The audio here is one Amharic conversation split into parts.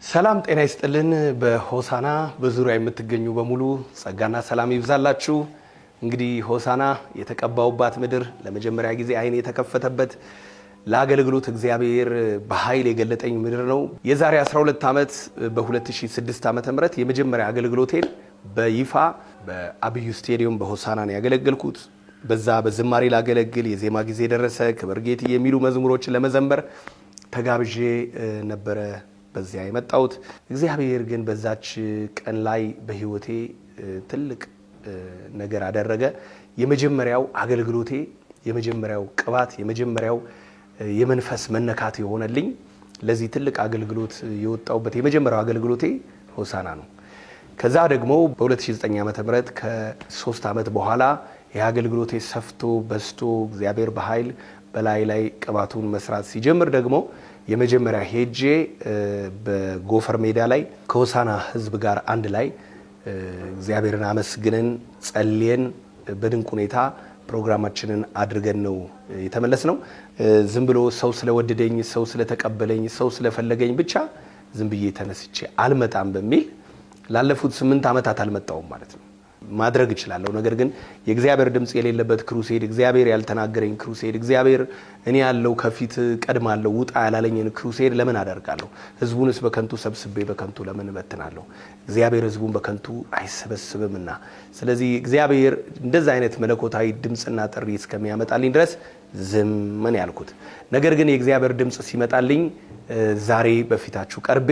ሰላም ጤና ይስጥልን በሆሳና በዙሪያ የምትገኙ በሙሉ ጸጋና ሰላም ይብዛላችሁ። እንግዲህ ሆሳና የተቀባውባት ምድር ለመጀመሪያ ጊዜ አይኔ የተከፈተበት ለአገልግሎት እግዚአብሔር በኃይል የገለጠኝ ምድር ነው። የዛሬ 12 ዓመት በ2006 ዓመተ ምህረት የመጀመሪያ አገልግሎቴን በይፋ በአብዩ ስቴዲየም በሆሳና ነው ያገለገልኩት። በዛ በዝማሬ ላገለግል የዜማ ጊዜ ደረሰ ክብር ጌት የሚሉ መዝሙሮችን ለመዘመር ተጋብዤ ነበረ በዚያ የመጣሁት። እግዚአብሔር ግን በዛች ቀን ላይ በህይወቴ ትልቅ ነገር አደረገ። የመጀመሪያው አገልግሎቴ የመጀመሪያው ቅባት የመጀመሪያው የመንፈስ መነካት የሆነልኝ ለዚህ ትልቅ አገልግሎት የወጣውበት የመጀመሪያው አገልግሎቴ ሆሳና ነው። ከዛ ደግሞ በ2009 ዓመተ ምህረት ከ3 ዓመት በኋላ የአገልግሎቴ ሰፍቶ በስቶ እግዚአብሔር በኃይል በላይ ላይ ቅባቱን መስራት ሲጀምር ደግሞ የመጀመሪያ ሄጄ በጎፈር ሜዳ ላይ ከሆሳና ህዝብ ጋር አንድ ላይ እግዚአብሔርን አመስግነን ጸልየን በድንቅ ሁኔታ ፕሮግራማችንን አድርገን ነው የተመለስነው። ዝም ብሎ ሰው ስለወደደኝ ሰው ስለተቀበለኝ ሰው ስለፈለገኝ ብቻ ዝም ብዬ ተነስቼ አልመጣም በሚል ላለፉት 8 ዓመታት አልመጣውም ማለት ነው። ማድረግ እችላለሁ፣ ነገር ግን የእግዚአብሔር ድምጽ የሌለበት ክሩሴድ፣ እግዚአብሔር ያልተናገረኝ ክሩሴድ፣ እግዚአብሔር እኔ ያለው ከፊት ቀድማለሁ ውጣ ያላለኝን ክሩሴድ ለምን አደርጋለሁ? ህዝቡንስ በከንቱ ሰብስቤ በከንቱ ለምን እበትናለሁ? እግዚአብሔር ህዝቡን በከንቱ አይሰበስብምና። ስለዚህ እግዚአብሔር እንደዛ አይነት መለኮታዊ ድምጽና ጥሪ እስከሚያመጣልኝ ድረስ ዝም ምን ያልኩት። ነገር ግን የእግዚአብሔር ድምጽ ሲመጣልኝ ዛሬ በፊታችሁ ቀርቤ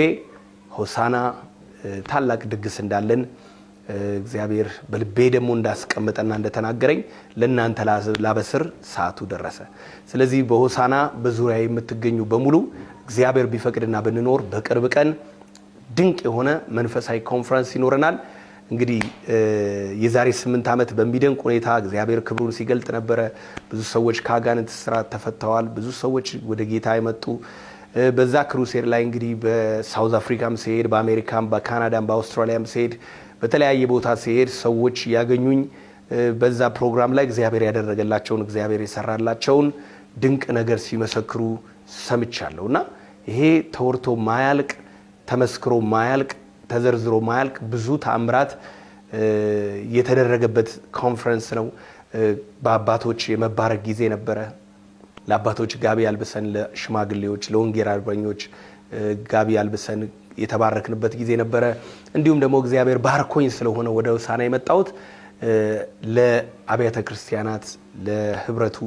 ሆሳና ታላቅ ድግስ እንዳለን እግዚአብሔር በልቤ ደግሞ እንዳስቀመጠና እንደተናገረኝ ለእናንተ ላበስር ሰዓቱ ደረሰ። ስለዚህ በሆሳና በዙሪያ የምትገኙ በሙሉ እግዚአብሔር ቢፈቅድና ብንኖር በቅርብ ቀን ድንቅ የሆነ መንፈሳዊ ኮንፈረንስ ይኖረናል። እንግዲህ የዛሬ 8 ዓመት በሚደንቅ ሁኔታ እግዚአብሔር ክብሩን ሲገልጥ ነበረ። ብዙ ሰዎች ከአጋንንት እስራት ተፈተዋል። ብዙ ሰዎች ወደ ጌታ የመጡ በዛ ክሩሴድ ላይ እንግዲህ በሳውዝ አፍሪካም ሲሄድ በአሜሪካም በካናዳም በአውስትራሊያም ሲሄድ በተለያየ ቦታ ሲሄድ ሰዎች ያገኙኝ በዛ ፕሮግራም ላይ እግዚአብሔር ያደረገላቸውን እግዚአብሔር የሰራላቸውን ድንቅ ነገር ሲመሰክሩ ሰምቻለሁና ይሄ ተወርቶ ማያልቅ ተመስክሮ ማያልቅ ተዘርዝሮ ማያልቅ ብዙ ተአምራት የተደረገበት ኮንፈረንስ ነው። በአባቶች የመባረክ ጊዜ ነበረ። ለአባቶች ጋቢ ያልበሰን፣ ለሽማግሌዎች ለወንጌል አርበኞች ጋቢ ያልበሰን የተባረክንበት ጊዜ ነበረ። እንዲሁም ደግሞ እግዚአብሔር ባርኮኝ ስለሆነ ወደ ሆሳና የመጣሁት ለአብያተ ክርስቲያናት ለህብረቱ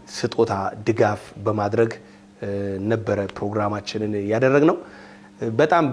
ስጦታ ድጋፍ በማድረግ ነበረ ፕሮግራማችንን ያደረግነው። በጣም